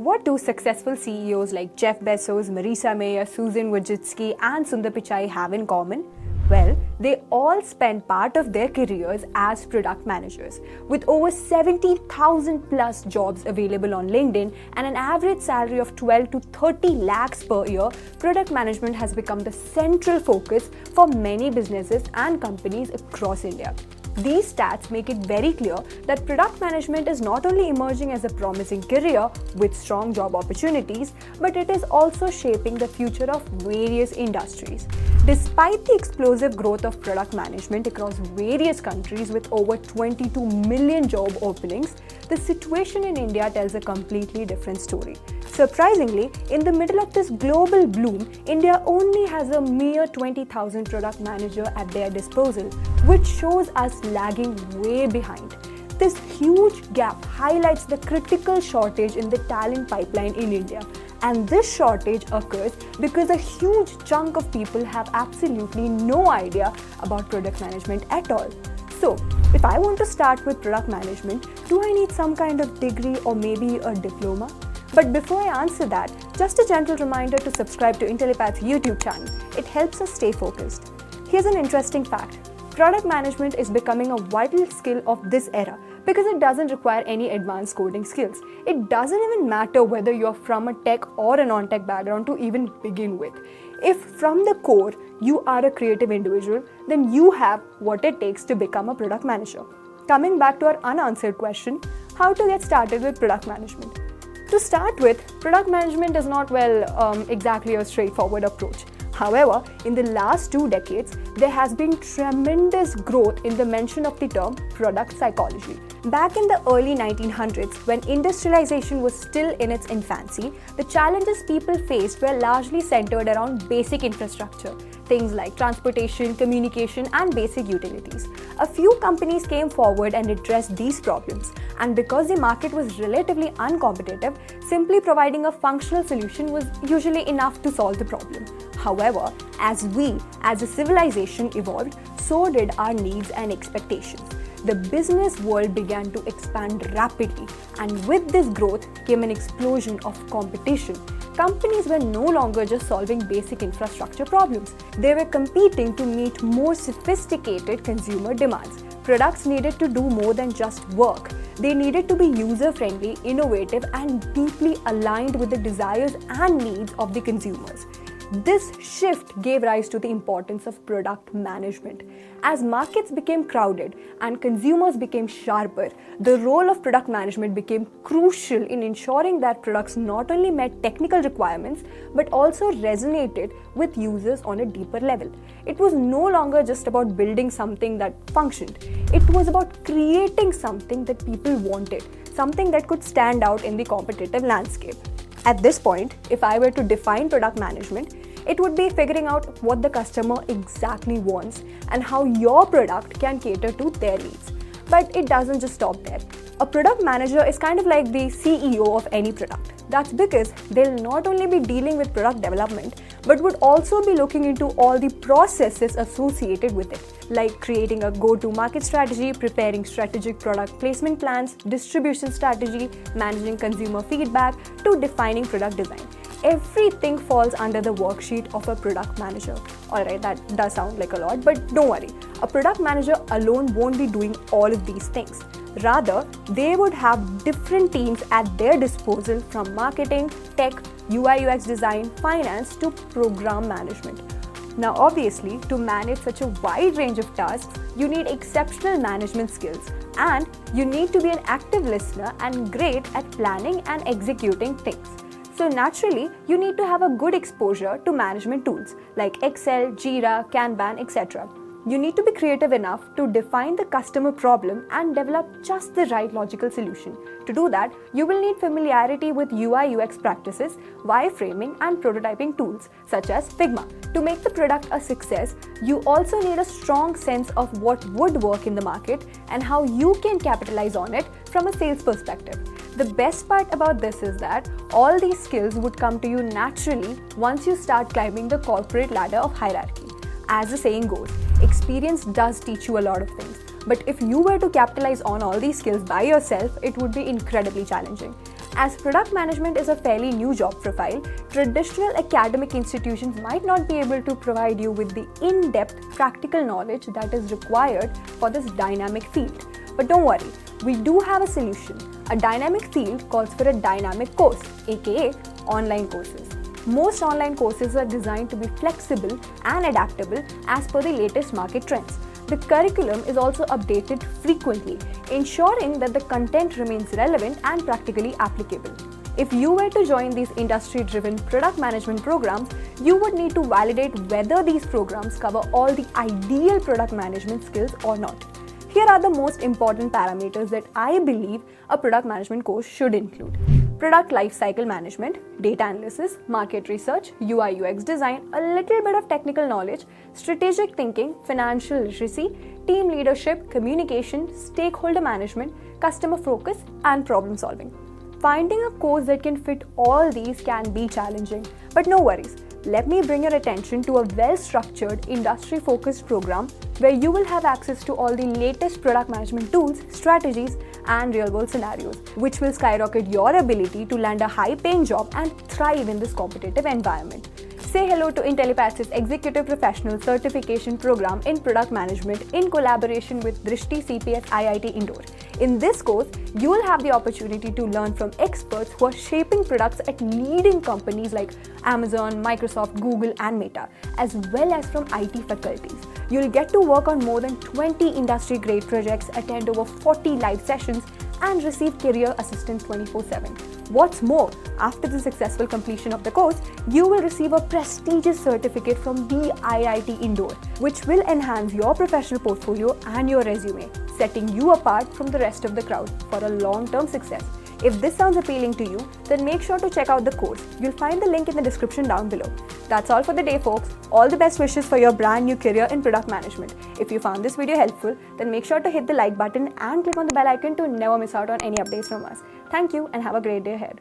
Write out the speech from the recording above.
What do successful CEOs like Jeff Bezos, Marissa Mayer, Susan Wojcicki, and Sundar Pichai have in common? Well, they all spend part of their careers as product managers. With over 70,000 plus jobs available on LinkedIn and an average salary of 12 to 30 lakhs per year, product management has become the central focus for many businesses and companies across India. These stats make it very clear that product management is not only emerging as a promising career with strong job opportunities, but it is also shaping the future of various industries. Despite the explosive growth of product management across various countries with over 22 million job openings, the situation in India tells a completely different story. Surprisingly, in the middle of this global bloom, India only has a mere 20,000 product manager at their disposal, which shows us lagging way behind. This huge gap highlights the critical shortage in the talent pipeline in India. And this shortage occurs because a huge chunk of people have absolutely no idea about product management at all. So, if I want to start with product management, do I need some kind of degree or maybe a diploma? But before I answer that, just a gentle reminder to subscribe to Intellipath's YouTube channel. It helps us stay focused. Here's an interesting fact. Product management is becoming a vital skill of this era because it doesn't require any advanced coding skills. It doesn't even matter whether you're from a tech or a non-tech background to even begin with. If from the core you are a creative individual, then you have what it takes to become a product manager. Coming back to our unanswered question, how to get started with product management? To start with, product management is not exactly a straightforward approach. However, in the last 2 decades, there has been tremendous growth in the mention of the term product psychology. Back in the early 1900s, when industrialization was still in its infancy, the challenges people faced were largely centered around basic infrastructure, things like transportation, communication, and basic utilities. A few companies came forward and addressed these problems, and because the market was relatively uncompetitive, simply providing a functional solution was usually enough to solve the problem. However, as a civilization evolved, so did our needs and expectations. The business world began to expand rapidly, and with this growth came an explosion of competition. Companies were no longer just solving basic infrastructure problems. They were competing to meet more sophisticated consumer demands. Products needed to do more than just work. They needed to be user-friendly, innovative, and deeply aligned with the desires and needs of the consumers. This shift gave rise to the importance of product management. As markets became crowded and consumers became sharper, the role of product management became crucial in ensuring that products not only met technical requirements but also resonated with users on a deeper level. It was no longer just about building something that functioned. It was about creating something that people wanted, something that could stand out in the competitive landscape. At this point, if I were to define product management, it would be figuring out what the customer exactly wants and how your product can cater to their needs. But it doesn't just stop there. A product manager is kind of like the CEO of any product. That's because they'll not only be dealing with product development, but would also be looking into all the processes associated with it, like creating a go-to-market strategy, preparing strategic product placement plans, distribution strategy, managing consumer feedback, to defining product design. Everything falls under the worksheet of a product manager. Alright, that does sound like a lot, but don't worry. A product manager alone won't be doing all of these things. Rather, they would have different teams at their disposal, from marketing, tech, UI/UX design, finance to program management. Now obviously, to manage such a wide range of tasks, you need exceptional management skills, and you need to be an active listener and great at planning and executing things. So naturally, you need to have a good exposure to management tools like Excel, Jira, Kanban, etc. You need to be creative enough to define the customer problem and develop just the right logical solution. To do that, you will need familiarity with UI/UX practices, wireframing, and prototyping tools such as Figma. To make the product a success, you also need a strong sense of what would work in the market and how you can capitalize on it from a sales perspective. The best part about this is that all these skills would come to you naturally once you start climbing the corporate ladder of hierarchy. As the saying goes, experience does teach you a lot of things, but if you were to capitalize on all these skills by yourself, it would be incredibly challenging. As product management is a fairly new job profile, traditional academic institutions might not be able to provide you with the in-depth practical knowledge that is required for this dynamic field. But don't worry, we do have a solution. A dynamic field calls for a dynamic course, aka online courses. Most online courses are designed to be flexible and adaptable as per the latest market trends. The curriculum is also updated frequently, ensuring that the content remains relevant and practically applicable. If you were to join these industry-driven product management programs, you would need to validate whether these programs cover all the ideal product management skills or not. Here are the most important parameters that I believe a product management course should include. Product lifecycle management, data analysis, market research, UI UX design, a little bit of technical knowledge, strategic thinking, financial literacy, team leadership, communication, stakeholder management, customer focus, and problem solving. Finding a course that can fit all these can be challenging, but no worries. Let me bring your attention to a well-structured, industry-focused program where you will have access to all the latest product management tools, strategies, and real-world scenarios, which will skyrocket your ability to land a high-paying job and thrive in this competitive environment. Say hello to Intellipaat's Executive Professional Certification Program in Product Management in collaboration with Drishti CPS IIT Indore. In this course, you will have the opportunity to learn from experts who are shaping products at leading companies like Amazon, Microsoft, Google, and Meta, as well as from IT faculties. You'll get to work on more than 20 industry-grade projects, attend over 40 live sessions, and receive career assistance 24/7. What's more, after the successful completion of the course, you will receive a prestigious certificate from the IIT Indore, which will enhance your professional portfolio and your resume, setting you apart from the rest of the crowd for a long-term success. If this sounds appealing to you, then make sure to check out the course. You'll find the link in the description down below. That's all for the day, folks. All the best wishes for your brand new career in product management. If you found this video helpful, then make sure to hit the like button and click on the bell icon to never miss out on any updates from us. Thank you and have a great day ahead.